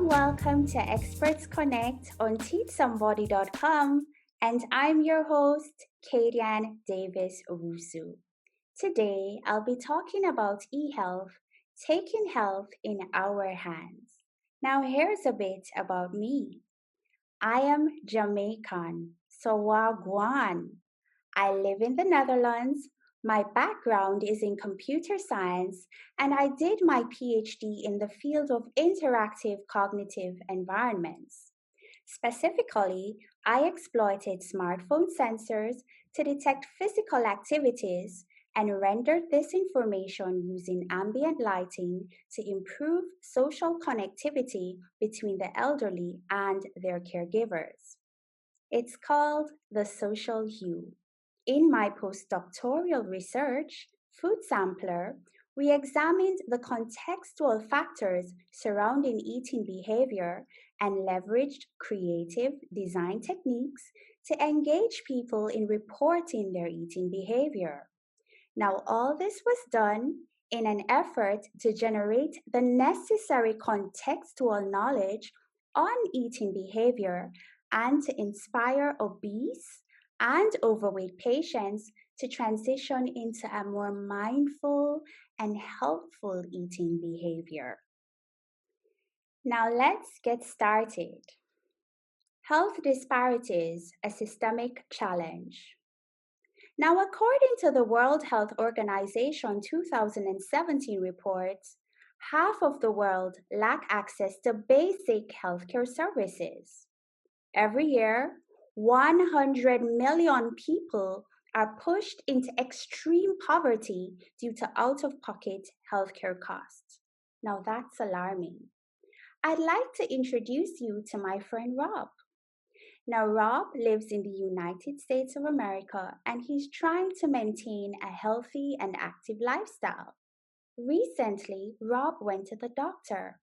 welcome to ExpertsConnect on TeachSomebody.com, and I'm your host, Kadian Davis-Owusu. Today, I'll be talking about ehealth, taking health in our hands. Now, here's a bit about me. I am Jamaican, so wagwan. I live in the Netherlands. My background is in computer science, and I did my Ph.D. in the field of interactive cognitive environments. Specifically, I exploited smartphone sensors to detect physical activities and rendered this information using ambient lighting to improve social connectivity between the elderly and their caregivers. It's called the social hue. In my postdoctoral research, Food Sampler, we examined the contextual factors surrounding eating behavior and leveraged creative design techniques to engage people in reporting their eating behavior. Now, all this was done in an effort to generate the necessary contextual knowledge on eating behavior and to inspire obese and overweight patients to transition into a more mindful and helpful eating behavior. Now let's get started. Health disparities, a systemic challenge. Now, according to the World Health Organization 2017 report, half of the world lack access to basic healthcare services. Every year, 100 million people are pushed into extreme poverty due to out-of-pocket healthcare costs. Now that's alarming. I'd like to introduce you to my friend Rob. Now Rob lives in the United States of America and he's trying to maintain a healthy and active lifestyle. Recently, Rob went to the doctor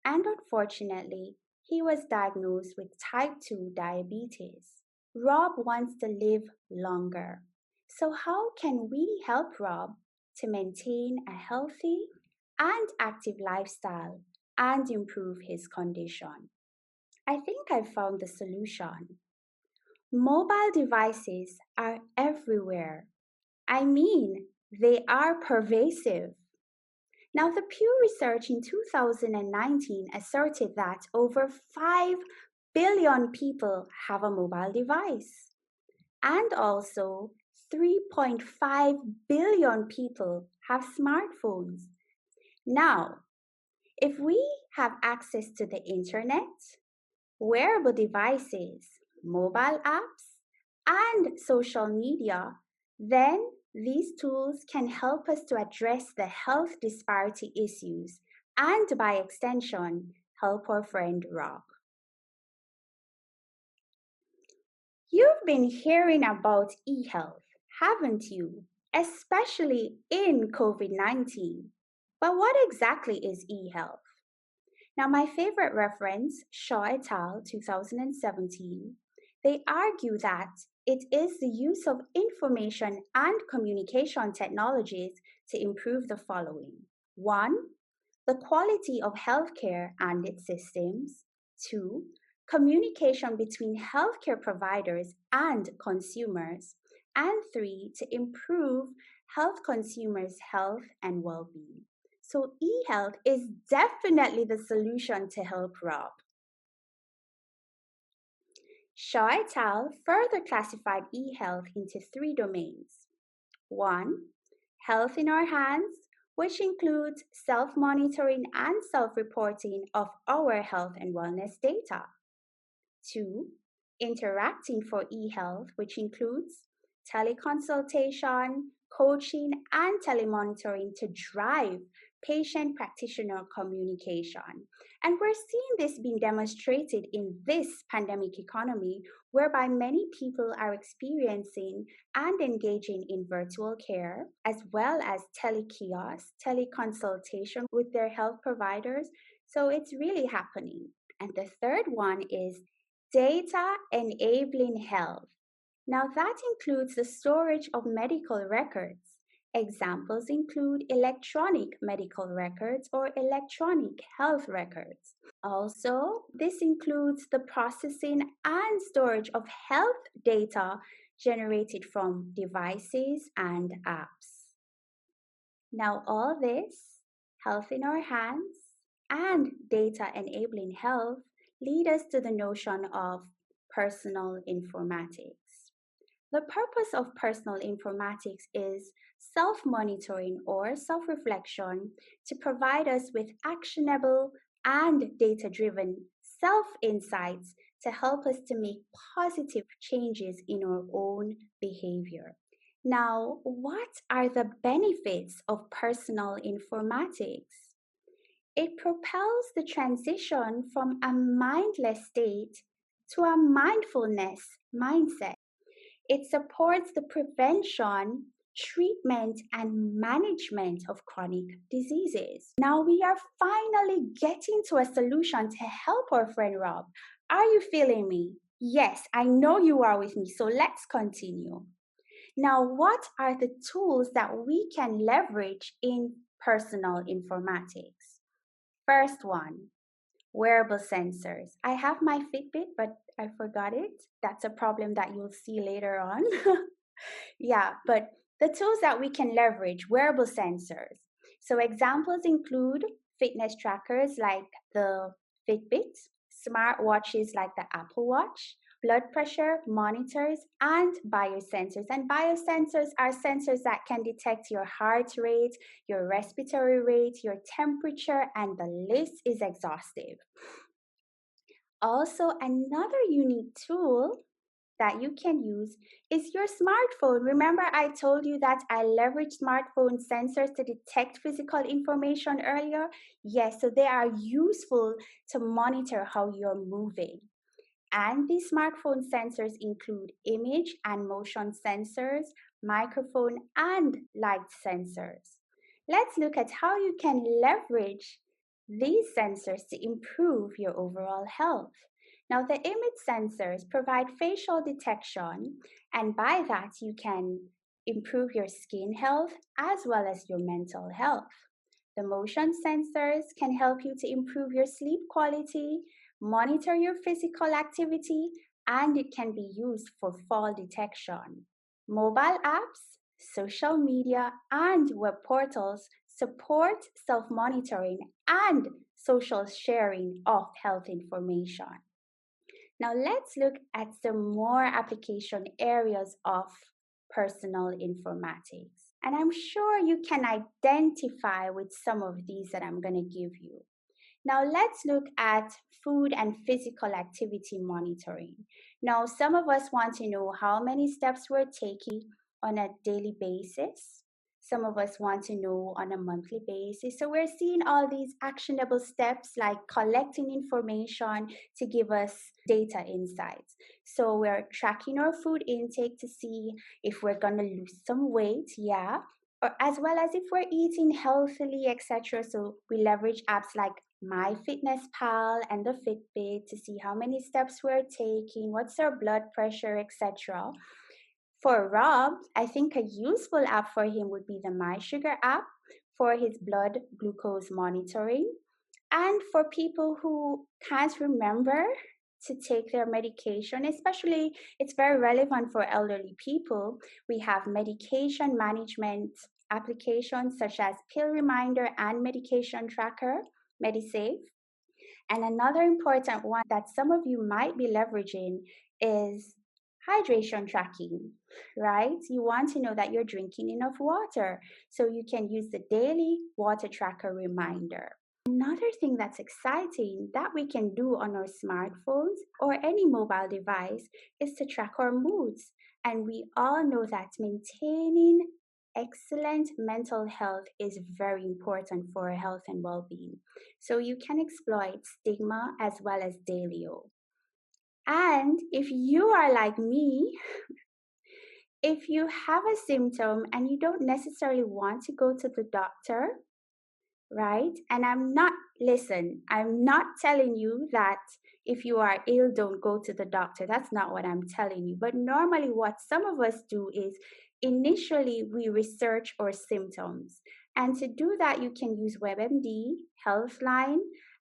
and unfortunately, he was diagnosed with type 2 diabetes. Rob wants to live longer. So how can we help Rob to maintain a healthy and active lifestyle and improve his condition? I think I've found the solution. Mobile devices are everywhere. I mean, they are pervasive. Now, the Pew research in 2019 asserted that over 5 billion people have a mobile device, and also 3.5 billion people have smartphones. Now, if we have access to the internet, wearable devices, mobile apps, and social media, then these tools can help us to address the health disparity issues and, by extension, help our friend Rob. You've been hearing about eHealth, haven't you? Especially in COVID-19. But what exactly is eHealth? Now, my favorite reference, Shaw et al., 2017, they argue that it is the use of information and communication technologies to improve the following. 1. The quality of healthcare and its systems. 2. Communication between healthcare providers and consumers. And 3. To improve consumers' health and well-being. So eHealth is definitely the solution to help Rob. Shaw et al. Further classified eHealth into 3 domains. 1. Health in our hands, which includes self-monitoring and self-reporting of our health and wellness data. 2. Interacting for eHealth, which includes teleconsultation, coaching, and telemonitoring to drive patient-practitioner communication. And we're seeing this being demonstrated in this pandemic economy, whereby many people are experiencing and engaging in virtual care, as well as telekiosk, teleconsultation with their health providers. So it's really happening. And the third one is data enabling health. Now that includes the storage of medical records, Examples include electronic medical records or electronic health records. Also, this includes the processing and storage of health data generated from devices and apps. Now, all this, health in our hands and data enabling health, lead us to the notion of personal informatics. The purpose of personal informatics is self monitoring or self reflection to provide us with actionable and data driven self insights to help us to make positive changes in our own behavior. Now, what are the benefits of personal informatics? It propels the transition from a mindless state to a mindfulness mindset. It supports the prevention, treatment, and management of chronic diseases. Now we are finally getting to a solution to help our friend Rob. Are you feeling me? Yes, I know you are with me, so let's continue. Now, what are the tools that we can leverage in personal informatics? First one, wearable sensors. I have my Fitbit, but I forgot it. That's a problem that you'll see later on. Yeah, but the tools that we can leverage, wearable sensors. So examples include fitness trackers like the Fitbit, smart watches like the Apple Watch, blood pressure monitors, and biosensors. And biosensors are sensors that can detect your heart rate, your respiratory rate, your temperature, and the list is exhaustive. Also, another unique tool that you can use is your smartphone. Remember, I told you that I leverage smartphone sensors to detect physical information earlier? Yes, so they are useful to monitor how you're moving. And these smartphone sensors include image and motion sensors, microphone, and light sensors. Let's look at how you can leverage these sensors to improve your overall health. Now, the image sensors provide facial detection, and by that, you can improve your skin health as well as your mental health. The motion sensors can help you to improve your sleep quality, monitor your physical activity, and it can be used for fall detection. Mobile apps, social media, and web portals support self monitoring and social sharing of health information. Now, let's look at some more application areas of personal informatics. And I'm sure you can identify with some of these that I'm going to give you. Now, let's look at food and physical activity monitoring. Now, some of us want to know how many steps we're taking on a daily basis. Some of us want to know on a monthly basis. So, we're seeing all these actionable steps like collecting information to give us data insights. So, we're tracking our food intake to see if we're going to lose some weight, yeah, or as well as if we're eating healthily, etc. So we leverage apps like MyFitnessPal and the Fitbit to see how many steps we're taking, what's our blood pressure, etc. For Rob, I think a useful app for him would be the MySugar app for his blood glucose monitoring. And for people who can't remember to take their medication, especially it's very relevant for elderly people, we have medication management applications such as Pill Reminder and Medication Tracker, MediSafe. And another important one that some of you might be leveraging is hydration tracking, right? You want to know that you're drinking enough water, so you can use the daily water tracker reminder. Another thing that's exciting that we can do on our smartphones or any mobile device is to track our moods. And we all know that maintaining excellent mental health is very important for our health and well being. So you can exploit Stigma as well as Dalio. And if you are like me, if you have a symptom and you don't necessarily want to go to the doctor, right? And I'm not telling you that if you are ill, don't go to the doctor. That's not what I'm telling you. But normally, what some of us do is initially we research our symptoms. And to do that, you can use WebMD, Healthline,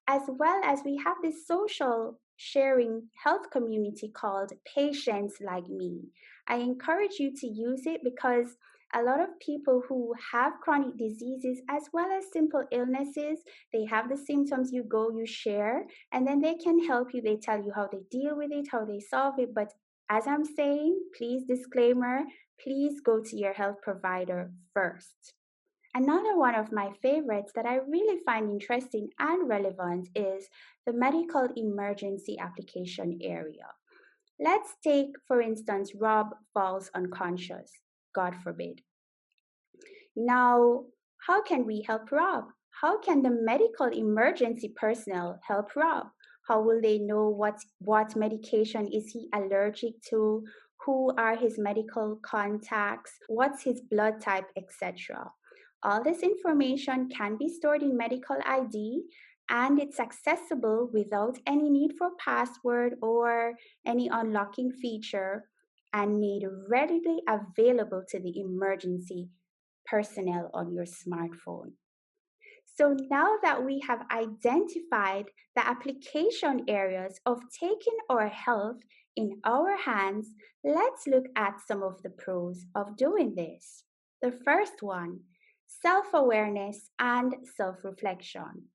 as well as we have this social sharing health community called Patients Like Me. I encourage you to use it because a lot of people who have chronic diseases as well as simple illnesses, they have the symptoms, you go, you share, and then they can help you. They tell you how they deal with it, how they solve it. But as I'm saying, please, disclaimer, please go to your health provider first. Another one of my favorites that I really find interesting and relevant is the medical emergency application area. Let's take, for instance, Rob falls unconscious, God forbid. Now, how can we help Rob? How can the medical emergency personnel help Rob? How will they know what medication is he allergic to? Who are his medical contacts? What's his blood type, etc. All this information can be stored in medical ID and it's accessible without any need for password or any unlocking feature and made readily available to the emergency personnel on your smartphone. So now that we have identified the application areas of taking our health in our hands, let's look at some of the pros of doing this. The first one, self-awareness and self-reflection.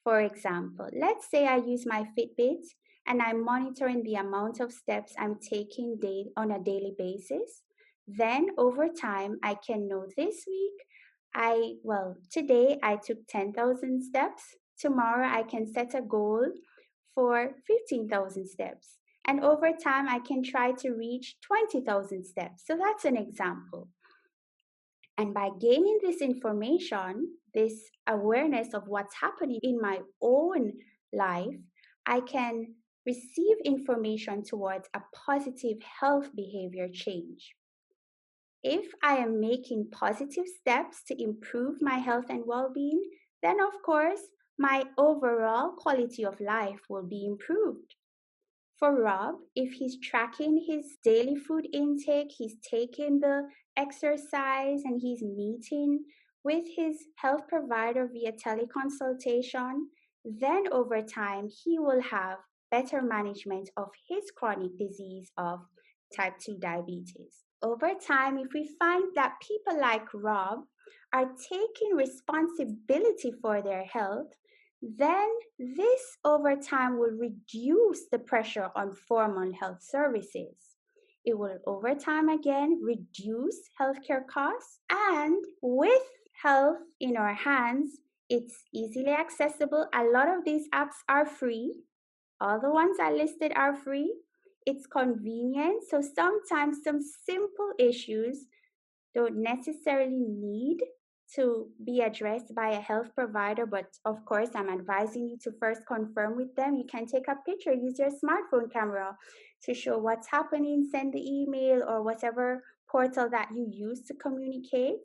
For example, let's say I use my Fitbit and I'm monitoring the amount of steps I'm taking on a daily basis. Then over time, I can know this week, today I took 10,000 steps. Tomorrow I can set a goal for 15,000 steps. And over time, I can try to reach 20,000 steps. So that's an example. And by gaining this information, this awareness of what's happening in my own life, I can receive information towards a positive health behavior change. If I am making positive steps to improve my health and well being, then of course, my overall quality of life will be improved. For Rob, if he's tracking his daily food intake, he's taking the exercise, and he's meeting with his health provider via teleconsultation, then over time he will have better management of his chronic disease of type 2 diabetes. Over time, if we find that people like Rob are taking responsibility for their health, then this over time will reduce the pressure on formal health services. It will over time again reduce healthcare costs, and with health in our hands, it's easily accessible. A lot of these apps are free. All the ones I listed are free. It's convenient. So sometimes some simple issues don't necessarily need to be addressed by a health provider, but of course, I'm advising you to first confirm with them. You can take a picture, use your smartphone camera to show what's happening, send the email or whatever portal that you use to communicate.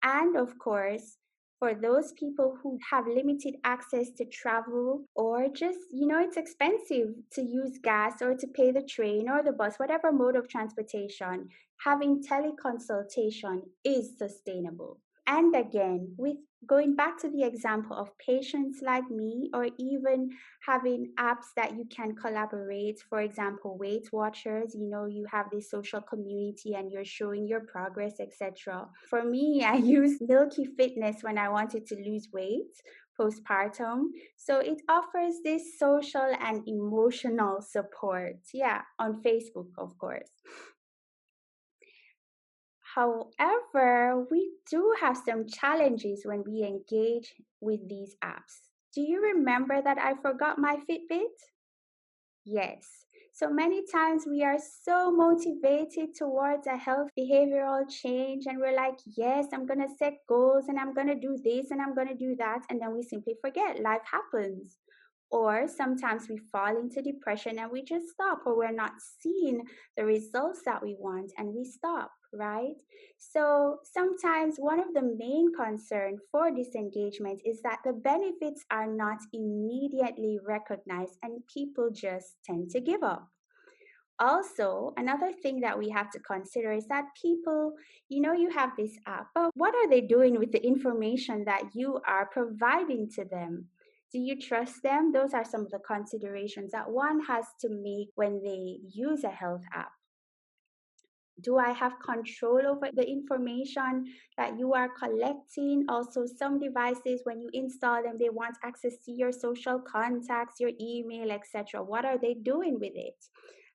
And of course, for those people who have limited access to travel or just, it's expensive to use gas or to pay the train or the bus, whatever mode of transportation, having teleconsultation is sustainable. And again, with going back to the example of patients like me, or even having apps that you can collaborate, for example, Weight Watchers, you have this social community and you're showing your progress, etc. For me, I use Milky Fitness when I wanted to lose weight postpartum. So it offers this social and emotional support. Yeah, on Facebook, of course. However, we do have some challenges when we engage with these apps. Do you remember that I forgot my Fitbit? Yes. So many times we are so motivated towards a health behavioral change and we're like, yes, I'm going to set goals and I'm going to do this and I'm going to do that. And then we simply forget. Life happens. Or sometimes we fall into depression and we just stop, or we're not seeing the results that we want and we stop, right? So sometimes one of the main concerns for disengagement is that the benefits are not immediately recognized and people just tend to give up. Also, another thing that we have to consider is that people, you have this app, but what are they doing with the information that you are providing to them? Do you trust them? Those are some of the considerations that one has to make when they use a health app. Do I have control over the information that you are collecting? Also, some devices, when you install them, they want access to your social contacts, your email, etc. What are they doing with it?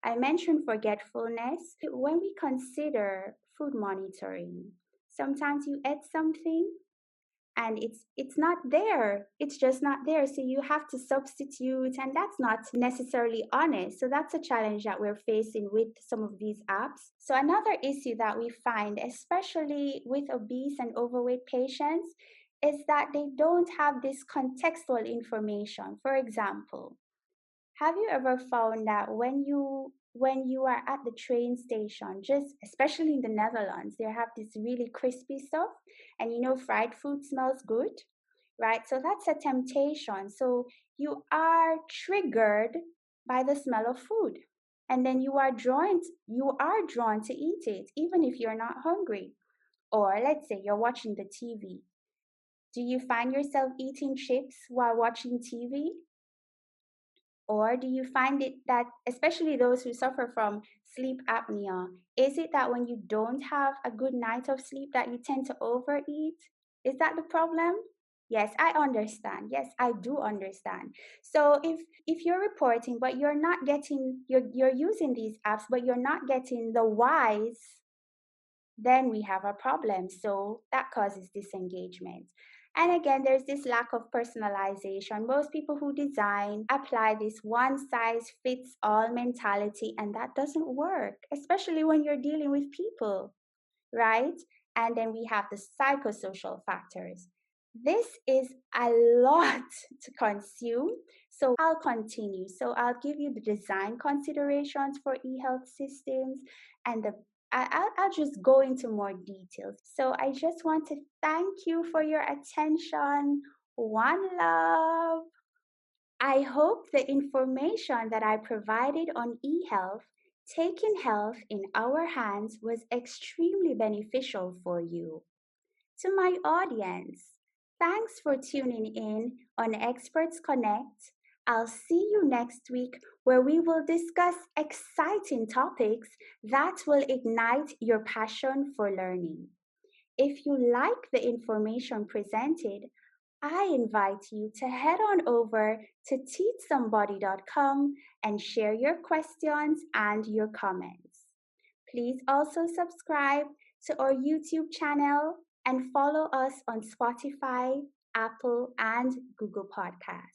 I mentioned forgetfulness. When we consider food monitoring, sometimes you eat something and it's not there, it's just not there, so you have to substitute, and that's not necessarily honest. So that's a challenge that we're facing with some of these apps. So another issue that we find, especially with obese and overweight patients, is that they don't have this contextual information. For example, have you ever found that when you are at the train station, just especially in the Netherlands, they have this really crispy stuff, and fried food smells good, right? So that's a temptation. So you are triggered by the smell of food, and then you are drawn to eat it even if you're not hungry. Or let's say you're watching the TV. Do you find yourself eating chips while watching TV? Or do you find it that, especially those who suffer from sleep apnea, is it that when you don't have a good night of sleep that you tend to overeat? Is that the problem? Yes, I understand. Yes, I do understand. So if you're reporting but you're using these apps but you're not getting the whys, then we have a problem. So that causes disengagement. And again, there's this lack of personalization. Most people who design apply this one size fits all mentality, and that doesn't work, especially when you're dealing with people, right? And then we have the psychosocial factors. This is a lot to consume. So I'll continue. So I'll give you the design considerations for eHealth systems, and I'll just go into more details. So I just want to thank you for your attention. One love. I hope the information that I provided on eHealth, taking health in our hands, was extremely beneficial for you. To my audience, thanks for tuning in on Experts Connect. I'll see you next week where we will discuss exciting topics that will ignite your passion for learning. If you like the information presented, I invite you to head on over to teachsomebody.com and share your questions and your comments. Please also subscribe to our YouTube channel and follow us on Spotify, Apple, and Google Podcasts.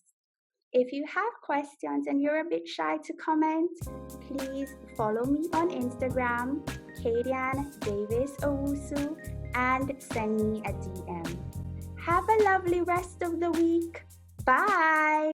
If you have questions and you're a bit shy to comment, please follow me on Instagram, Kadian Davis-Owusu, and send me a DM. Have a lovely rest of the week. Bye!